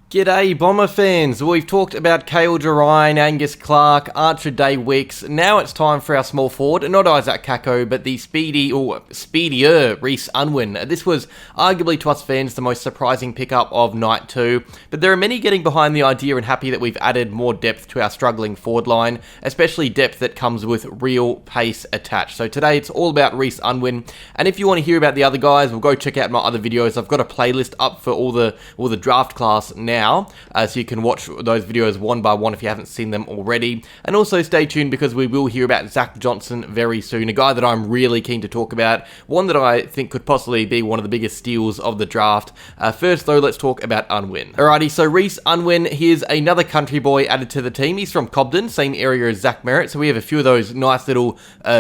G'day Bomber fans, we've talked about Cale Durine, Angus Clark, Archer Day Wicks. Now it's time for our small forward, not Isaac Kako, but the speedier Rhys Unwin. This was arguably to us fans the most surprising pickup of night 2, but there are many getting behind the idea and happy that we've added more depth to our struggling forward line, especially depth that comes with real pace attached. So today it's all about Rhys Unwin, and if you want to hear about the other guys, we'll go check out my other videos. I've got a playlist up for all the draft class now. So you can watch those videos one by one if you haven't seen them already. And also stay tuned because we will hear about Zach Johnson very soon, a guy that I'm really keen to talk about, one that I think could possibly be one of the biggest steals of the draft. First though, let's talk about Unwin. Alrighty, so Rhys Unwin, here's another country boy added to the team. He's from Cobden, same area as Zach Merritt, so we have a few of those nice little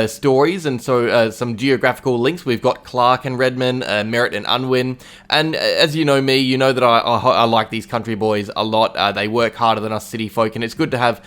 stories, and so some geographical links. We've got Clark and Redmond, Merritt and Unwin, and as you know me, you know that I like these country boys a lot. They work harder than us city folk, and it's good to have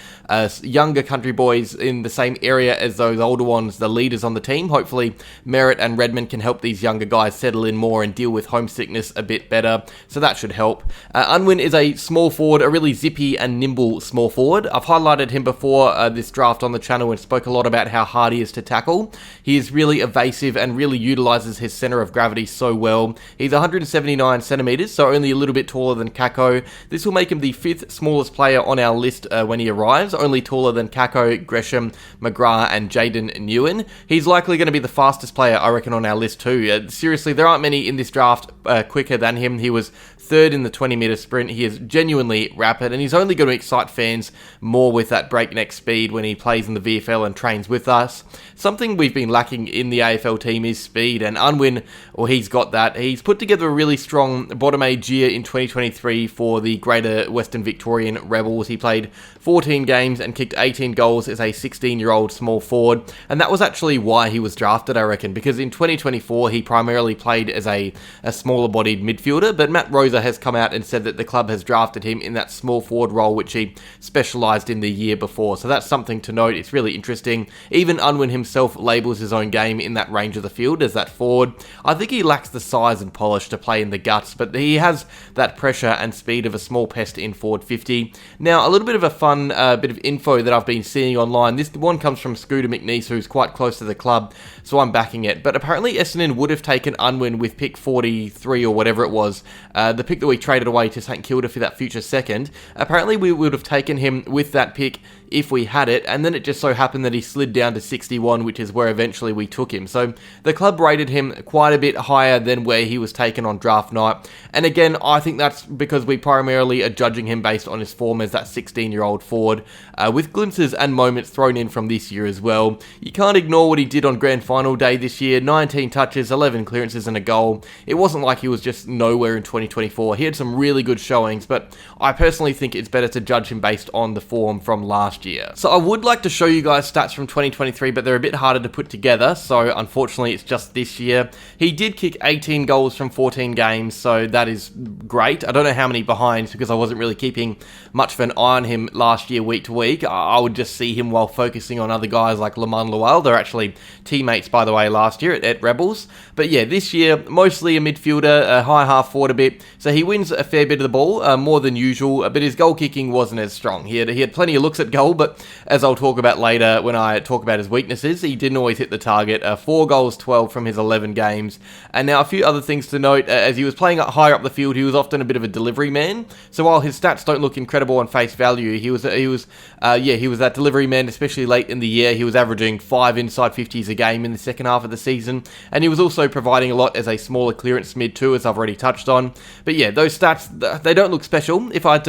younger country boys in the same area as those older ones, the leaders on the team. Hopefully Merritt and Redmond can help these younger guys settle in more and deal with homesickness a bit better, so that should help. Unwin is a small forward, a really zippy and nimble small forward. I've highlighted him before this draft on the channel and spoke a lot about how hard he is to tackle. He is really evasive and really utilises his centre of gravity so well. He's 179 centimetres, so only a little bit taller than Kako. This will make him the 5th smallest player on our list when he arrives, only taller than Kako, Gresham, McGrath and Jaden Nguyen. He's likely going to be the fastest player, I reckon, on our list too. Seriously, there aren't many in this draft quicker than him. He was 3rd in the 20-metre sprint. He is genuinely rapid, and he's only going to excite fans more with that breakneck speed when he plays in the VFL and trains with us. Something we've been lacking in the AFL team is speed, and Unwin, well, he's got that. He's put together a really strong bottom age year in 2023 for the Greater Western Victorian Rebels. He played 14 games and kicked 18 goals as a 16-year-old small forward, and that was actually why he was drafted, I reckon, because in 2024 he primarily played as a smaller-bodied midfielder, but Matt Rosa has come out and said that the club has drafted him in that small forward role which he specialised in the year before, so that's something to note. It's really interesting. Even Unwin himself labels his own game in that range of the field as that forward. I think he lacks the size and polish to play in the guts, but he has that pressure and speed of a small pest in forward 50. Now, a little bit of a fun bit of info that I've been seeing online. This one comes from Scooter McNeese, who's quite close to the club, so I'm backing it. But apparently Essendon would have taken Unwin with pick 43 or whatever it was, the pick that we traded away to St Kilda for that future second. Apparently we would have taken him with that pick if we had it, and then it just so happened that he slid down to 61, which is where eventually we took him. So the club rated him quite a bit higher than where he was taken on draft night, and again, I think that's because we primarily are judging him based on his form as that 16-year-old forward, with glimpses and moments thrown in from this year as well. You can't ignore what he did on grand final day this year: 19 touches, 11 clearances and a goal. It wasn't like he was just nowhere in 2024. He had some really good showings, but I personally think it's better to judge him based on the form from last year. So I would like to show you guys stats from 2023, but they're a bit harder to put together, so unfortunately it's just this year. He did kick 18 goals from 14 games, so that is great. I don't know how many behinds because I wasn't really keeping much of an eye on him last year week to week. I would just see him while focusing on other guys like Lamont Lual. They're actually teammates, by the way, last year at Rebels. But yeah, this year, mostly a midfielder, a high half forward a bit, so he wins a fair bit of the ball, more than usual, but his goal kicking wasn't as strong. He had plenty of looks at goal, but as I'll talk about later when I talk about his weaknesses, he didn't always hit the target. 4 goals, 12 from his 11 games. And now a few other things to note: as he was playing higher up the field, he was often a bit of a delivery man. So while his stats don't look incredible on face value, he was that delivery man, especially late in the year. He was averaging 5 inside 50s a game in the second half of the season, and he was also providing a lot as a smaller clearance mid too, as I've already touched on. But yeah, those stats, they don't look special. If I had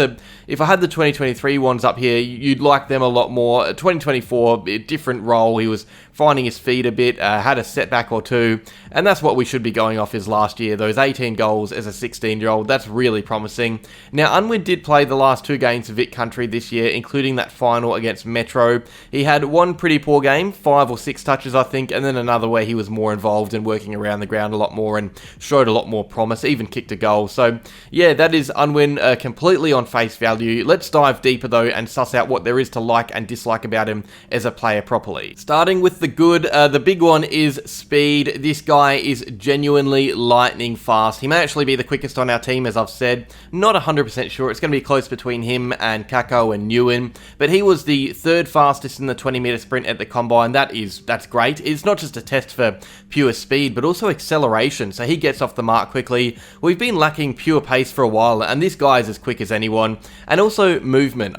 the 2023 ones up here, you'd like them a lot more. 2024, a different role. He was finding his feet a bit, had a setback or two, and that's what we should be going off his last year. Those 18 goals as a 16-year-old, that's really promising. Now, Unwin did play the last 2 games of Vic Country this year, including that final against Metro. He had one pretty poor game, 5 or 6 touches, I think, and then another where he was more involved and working around the ground a lot more and showed a lot more promise, even kicked a goal. So, yeah, that is Unwin completely on face value. Let's dive deeper, though, and suss out what there is to like and dislike about him as a player properly. Starting with the good, the big one is speed. This guy is genuinely lightning fast. He may actually be the quickest on our team, as I've said. Not 100% sure. It's going to be close between him and Kako and Unwin, but he was the 3rd fastest in the 20-metre sprint at the Combine. That's great. It's not just a test for pure speed, but also acceleration, so he gets off the mark quickly. We've been lacking pure pace for a while, and this guy is as quick as anyone. And also movement.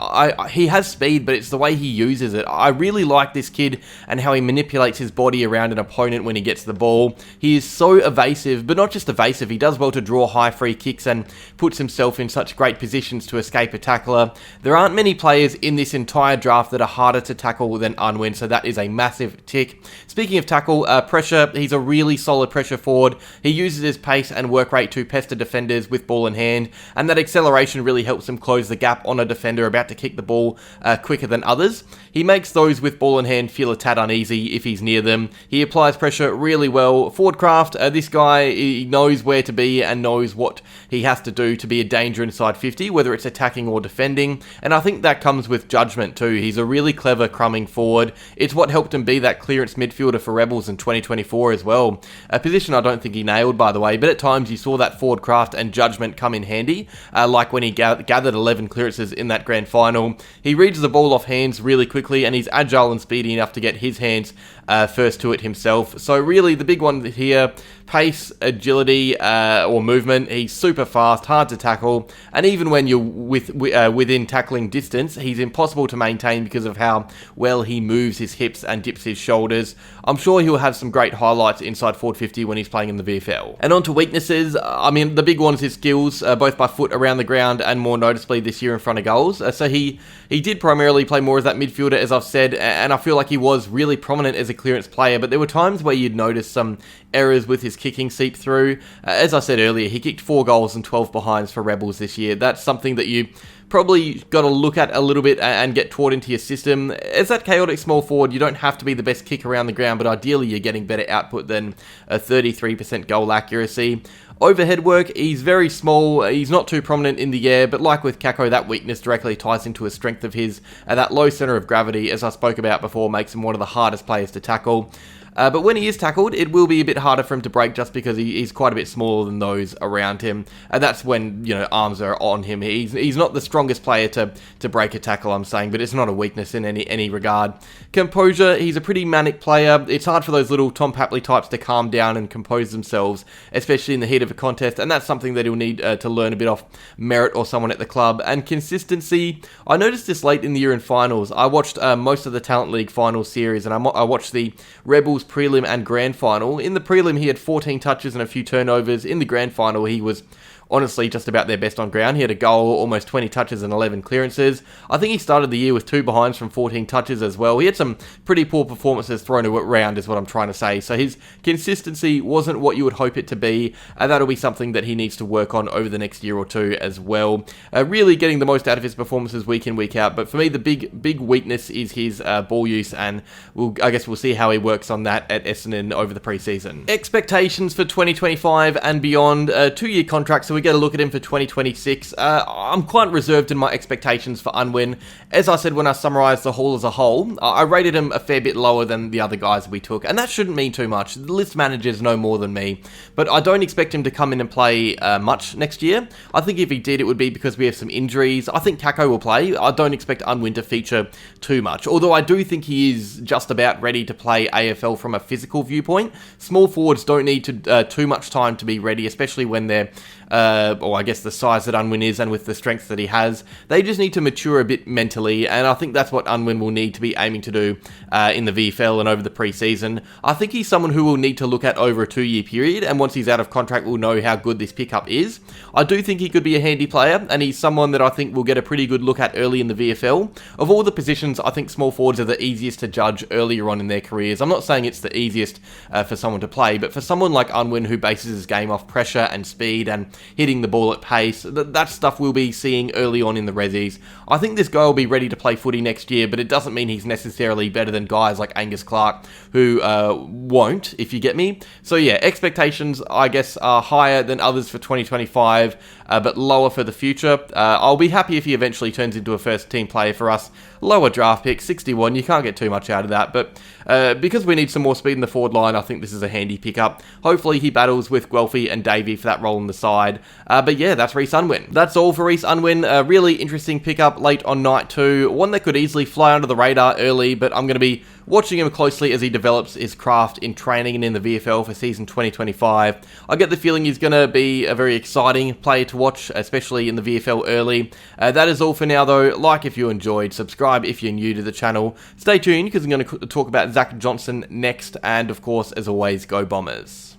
He has speed, but it's the way he uses it. I really like this kid and how he manipulates his body around an opponent when he gets the ball. He is so evasive, but not just evasive, he does well to draw high free kicks and puts himself in such great positions to escape a tackler. There aren't many players in this entire draft that are harder to tackle than Unwin, so that is a massive tick. Speaking of tackle, pressure, he's a really solid pressure forward. He uses his pace and work rate to pester defenders with ball in hand, and that acceleration really helps him close the gap on a defender about to kick the ball quicker than others. He makes those with ball in hand feel a tad uneasy if he's near them. He applies pressure really well. Forward craft, this guy, he knows where to be and knows what he has to do to be a danger inside 50, whether it's attacking or defending, and I think that comes with judgment too. He's a really clever crumbing forward. It's what helped him be that clearance midfielder for Rebels in 2024 as well. A position I don't think he nailed, by the way, but at times you saw that forward craft and judgment come in handy, like when he gathered 11 clearances in that grand final. He reads the ball off hands really quickly, and he's agile and speedy enough to get his hands first to it himself. So really the big one here, pace, agility, or movement. He's super fast, hard to tackle, and even when you're within tackling distance, he's impossible to maintain because of how well he moves his hips and dips his shoulders. I'm sure he'll have some great highlights inside forward 50 when he's playing in the VFL. And on to weaknesses. I mean, the big one is his skills, both by foot around the ground and more noticeably this year in front of goals. So he did primarily play more as that midfielder, as I've said, and I feel like he was really prominent as a clearance player, but there were times where you'd notice some errors with his kicking seep through. As I said earlier, he kicked 4 goals and 12 behinds for Rebels this year. That's something that you probably got to look at a little bit and get taught into your system. As that chaotic small forward, you don't have to be the best kick around the ground, but ideally you're getting better output than a 33% goal accuracy. Overhead work, he's very small, he's not too prominent in the air, but like with Kako, that weakness directly ties into a strength of his. That low centre of gravity, as I spoke about before, makes him one of the hardest players to tackle. But when he is tackled, it will be a bit harder for him to break just because he's quite a bit smaller than those around him. And that's when, arms are on him. He's not the strongest player to break a tackle, I'm saying, but it's not a weakness in any regard. Composure, he's a pretty manic player. It's hard for those little Tom Papley types to calm down and compose themselves, especially in the heat of a contest, and that's something that he'll need to learn a bit off Merritt or someone at the club. And consistency, I noticed this late in the year in finals. I watched most of the Talent League finals series, and I watched the Rebels prelim and grand final. In the prelim, he had 14 touches and a few turnovers. In the grand final, he was honestly just about their best on ground. He had a goal, almost 20 touches and 11 clearances. I think he started the year with 2 behinds from 14 touches as well. He had some pretty poor performances thrown around is what I'm trying to say. So his consistency wasn't what you would hope it to be, and that'll be something that he needs to work on over the next year or two as well. Really getting the most out of his performances week in, week out. But for me, the big weakness is his ball use, and I guess we'll see how he works on that at Essendon over the preseason. Expectations for 2025 and beyond. 2-year contract, so we get a look at him for 2026. I'm quite reserved in my expectations for Unwin. As I said when I summarised the haul as a whole, I rated him a fair bit lower than the other guys we took, and that shouldn't mean too much. The list managers know more than me, but I don't expect him to come in and play much next year. I think if he did, it would be because we have some injuries. I think Kako will play. I don't expect Unwin to feature too much, although I do think he is just about ready to play AFL from a physical viewpoint. Small forwards don't need too much time to be ready, especially when they're or I guess the size that Unwin is and with the strength that he has. They just need to mature a bit mentally, and I think that's what Unwin will need to be aiming to do in the VFL and over the preseason. I think he's someone who will need to look at over a 2-year period, and once he's out of contract, we'll know how good this pickup is. I do think he could be a handy player, and he's someone that I think we'll get a pretty good look at early in the VFL. Of all the positions, I think small forwards are the easiest to judge earlier on in their careers. I'm not saying it's the easiest for someone to play, but for someone like Unwin who bases his game off pressure and speed and hitting the ball at pace, that's stuff we'll be seeing early on in the Rezzies. I think this guy will be ready to play footy next year, but it doesn't mean he's necessarily better than guys like Angus Clark, who won't, if you get me. So yeah, expectations, I guess, are higher than others for 2025, but lower for the future. I'll be happy if he eventually turns into a first team player for us. Lower draft pick, 61, you can't get too much out of that, but because we need some more speed in the forward line, I think this is a handy pickup. Hopefully he battles with Guelphy and Davey for that role on the side, side. But yeah, that's Rhys Unwin. That's all for Rhys Unwin. A really interesting pickup late on night 2. One that could easily fly under the radar early, but I'm going to be watching him closely as he develops his craft in training and in the VFL for season 2025. I get the feeling he's going to be a very exciting player to watch, especially in the VFL early. That is all for now though. Like if you enjoyed, subscribe if you're new to the channel. Stay tuned because I'm going to talk about Zach Johnson next, and of course, as always, go Bombers.